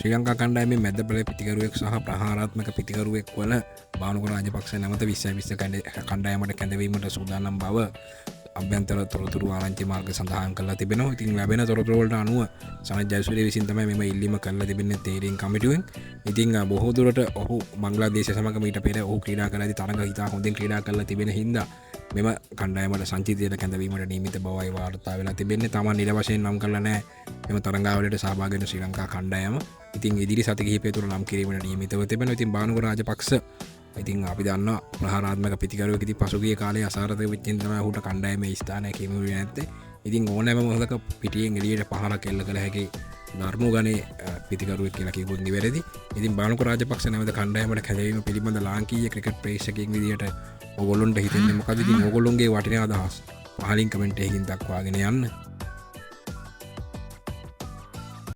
ශ්‍රී ලංකා කණ්ඩායමේ මැද පෙළ පිතිකරුවෙක් සහ ප්‍රහාරාත්මක පිතිකරුවෙක් වන බානුගුණ රාජපක්ෂ නැවත 2020 කණ්ඩායමට කැඳවීමට සූදානම් බව අභ්‍යන්තර තොරතුරු ආරංචි මාර්ග සඳහන් කරලා තිබෙනවා. ඉතින් ලැබෙන තොරතුරු වලට අනුව සනත් ජයසූරිය විසින් තමයි මෙම ඉල්ලීම කරලා තිබෙන්නේ තේරීම් කමිටුවෙන්. ඉතින් බොහෝ දුරට ඔහු බංග්ලාදේශය සමග මීට පෙර ඔහු ක්‍රීඩා කරලා තරඟ හිතා හොඳින් ක්‍රීඩා කරලා තිබෙන හින්දා මෙම කණ්ඩායමට සංචිතයට කැඳවීමට නියමිත බවයි වාර්තා වෙලා තිබෙන්නේ. තමන් නිල වශයෙන් නම් කරලා නැහැ මෙම තරඟාවලට සහභාගී වෙන ශ්‍රී ලංකා කණ්ඩායම. ඉතින් ඉදිරි සති කිහිපය තුළ නම් කිරීමට නියමිතව තිබෙනවා. ඉතින් බානුගුණ රාජපක්ෂ ඉතින් අපි දන්නවා ප්‍රහාරාත්මක පිතිකරුවෙක්. ඉතින් පසුගිය කාලේ අසාර්ථක වෙච්ච තමයි ඔහුට කණ්ඩායමේ ස්ථානය කිමිුනේ නැත්තේ. ඉතින් ඕනෑම මොහොතක පිටියෙන් එළියට පහරක් එල්ල කළ හැකි ධර්ම ගණේ පිතිකරුවෙක් කියලා කිව්වොත් නිවැරදි. ඉතින් බානුගුණ රාජපක්ෂ නැවත කණ්ඩායමට කැඳවීම පිළිබඳ ලාංකීය ක්‍රිකට් ප්‍රේක්ෂකයෙක් විදියට ඔයගොල්ලන්ට හිතෙන්නේ මොකද? ඉතින් ඔයගොල්ලොන්ගේ වටිනා අදහස් පහලින් කමෙන්ට් එකකින් දක්වාගෙන යන්න.